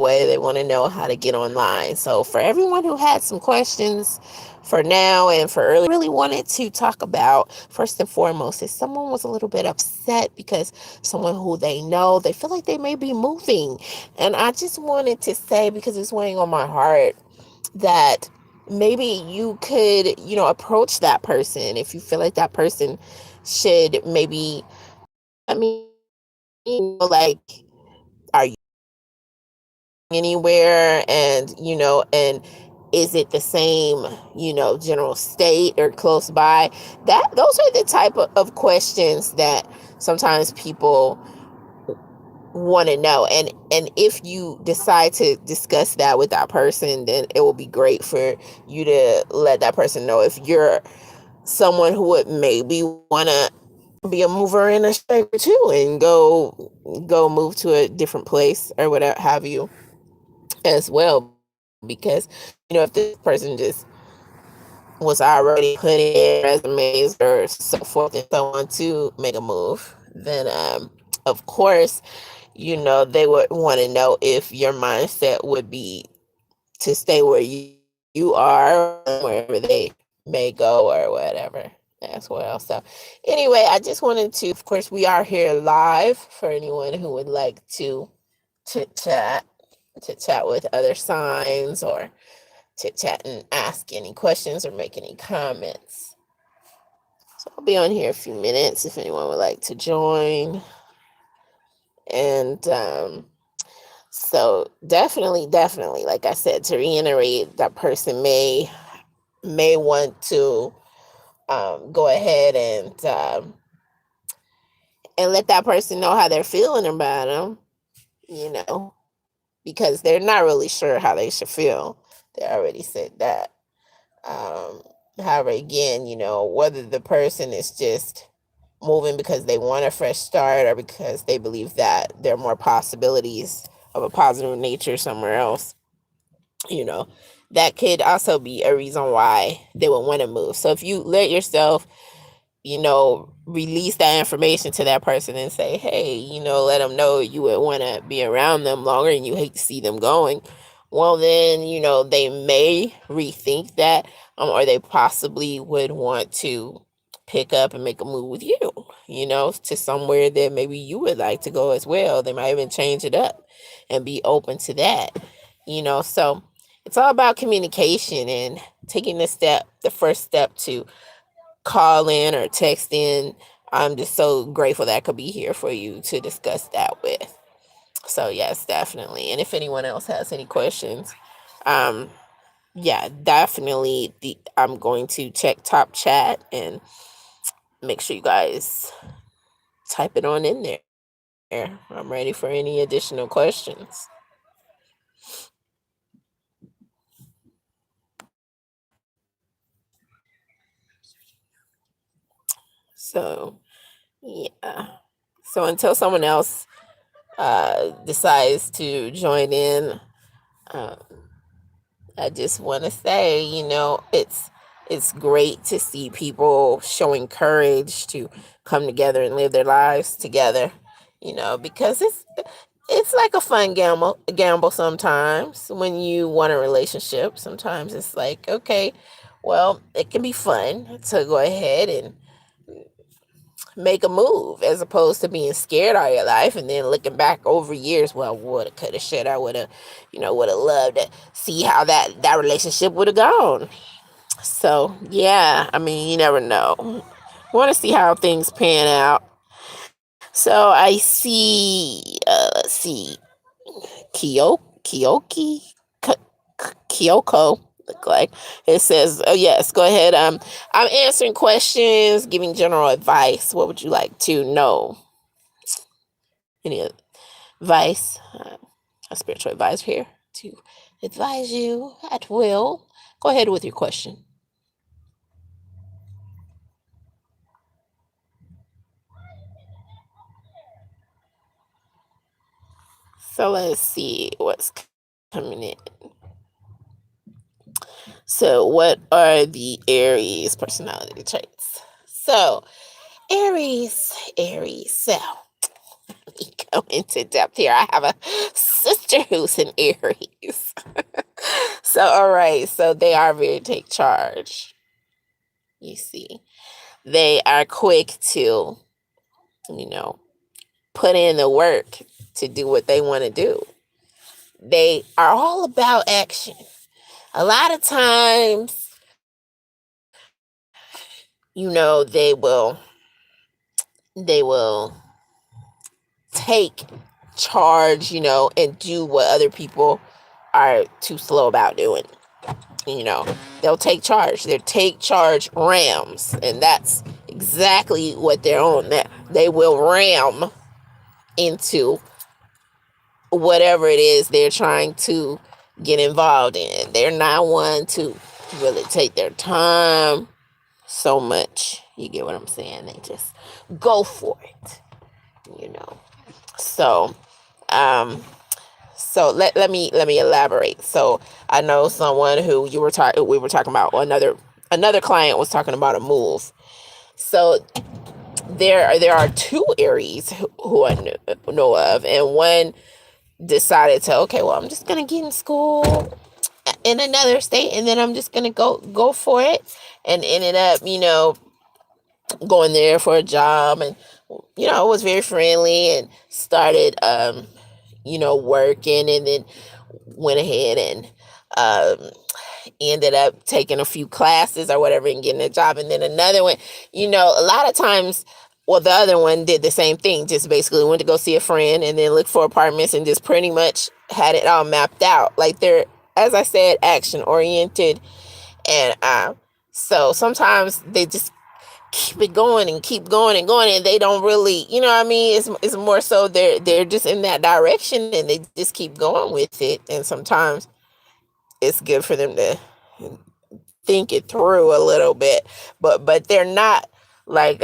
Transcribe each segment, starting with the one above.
way. They want to know how to get online. So for everyone who had some questions for now and for early, really wanted to talk about, first and foremost, is someone was a little bit upset because someone who they know, they feel like they may be moving. And I just wanted to say, because it's weighing on my heart, that maybe you could, approach that person if you feel like that person should maybe, I mean, like, are you anywhere? And is it the same, general state or close by? Those are the type of questions that sometimes people want to know. And if you decide to discuss that with that person, then it will be great for you to let that person know if you're someone who would maybe want to be a mover and a shaker too, and go move to a different place or whatever have you as well. Because if this person just was already putting resumes or so forth and so on to make a move, then of course, they would want to know if your mindset would be to stay where you are, wherever they may go or whatever as well. So anyway, I just wanted to, of course, we are here live for anyone who would like to chit chat, with other signs, or chit chat and ask any questions or make any comments. So I'll be on here a few minutes if anyone would like to join. And so definitely, like I said, to reiterate, that person may want to go ahead and let that person know how they're feeling about them, you know, because they're not really sure how they should feel. They already said that. Um, However, again, whether the person is just moving because they want a fresh start or because they believe that there are more possibilities of a positive nature somewhere else, you know, that could also be a reason why they would want to move. So if you let yourself, release that information to that person and say, hey, let them know you would want to be around them longer and you hate to see them going, well, then, they may rethink that, or they possibly would want to pick up and make a move with you, to somewhere that maybe you would like to go as well. They might even change it up and be open to that, so it's all about communication and taking the first step to call in or text in. I'm just so grateful that I could be here for you to discuss that with. So yes, definitely. And if anyone else has any questions, um, yeah, definitely. I'm going to check top chat and make sure you guys type it on in there. I'm ready for any additional questions. So yeah. So until someone else decides to join in, uh, I just want to say, it's great to see people showing courage to come together and live their lives together, because it's like a fun gamble sometimes when you want a relationship. Sometimes it's like, okay, well, it can be fun to go ahead and make a move as opposed to being scared all your life and then looking back over years. Well, woulda, coulda, shoulda, I woulda, woulda loved to see how that relationship would have gone. So yeah, I mean, you never know. Want to see how things pan out. So I see, let's see, Kyoki, Kyoko, look like it says. Oh yes, go ahead. I'm answering questions, giving general advice. What would you like to know? Any advice? A spiritual advisor here to advise you at will. Go ahead with your question. So let's see what's coming in. So, what are the Aries personality traits? So, Aries. So, really go into depth here. I have a sister who's an Aries. So, all right. So they are very take charge. You see, they are quick to, you know, put in the work to do what they want to do. They are all about action. A lot of times, they will take charge, and do what other people are too slow about doing. You know, they'll take charge. They're take charge rams, and that's exactly what they're on. That they will ram into whatever it is they're trying to get involved in. They're not one to really take their time so much. You get what I'm saying? They just go for it, you know. So, let me elaborate. So I know someone who we were talking about, another client was talking about a move. So there are two Aries who I know of, and one decided to, okay, well, I'm just gonna get in school in another state, and then I'm just gonna go for it, and ended up, going there for a job, and was very friendly, and started working, and then went ahead and ended up taking a few classes or whatever and getting a job. And then another one, a lot of times, well, the other one did the same thing, just basically went to go see a friend and then look for apartments and just pretty much had it all mapped out. Like, they're, as I said, action oriented. And so sometimes they just keep it going and keep going and going, and they don't really, it's more so they're just in that direction, and they just keep going with it. And sometimes it's good for them to think it through a little bit, but they're not like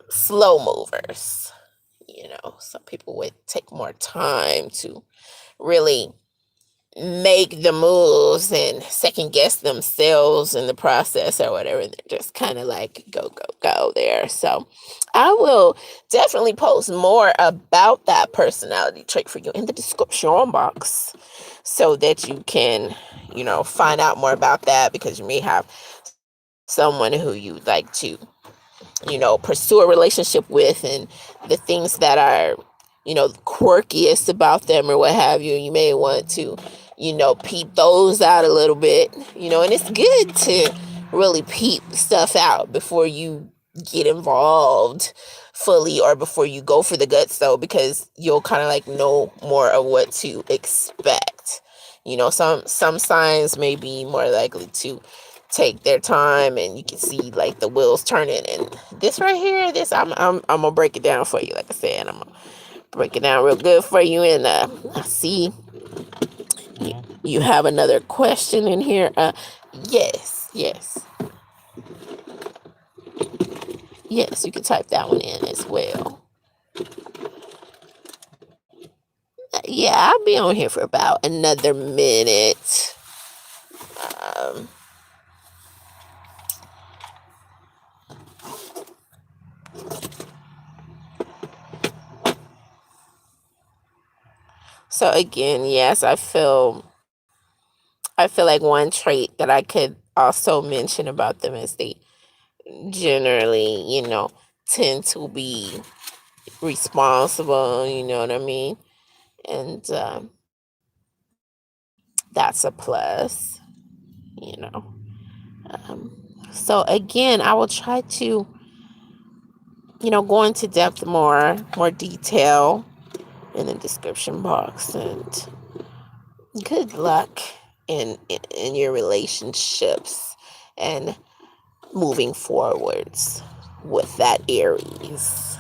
slow movers. Some people would take more time to really make the moves and second guess themselves in the process or whatever. They're just kind of like go there. So I will definitely post more about that personality trait for you in the description box, so that you can find out more about that, because you may have someone who you'd like to pursue a relationship with, and the things that are quirkiest about them or what have you. You may want to peep those out a little bit, and it's good to really peep stuff out before you get involved fully, or before you go for the guts, though, because you'll kind of like know more of what to expect. Some signs may be more likely to take their time, and you can see like the wheels turning. And this right here, I'm gonna break it down for you. Like I said, I'm gonna break it down real good for you. And I see you have another question in here. Yes, you can type that one in as well. Yeah, I'll be on here for about another minute. So again, yes, I feel like one trait that I could also mention about them is they generally, tend to be responsible, you know what I mean? And that's a plus, you know. Um, so again, I will try to, go into depth more detail in the description box. And good luck in your relationships and moving forwards with that Aries.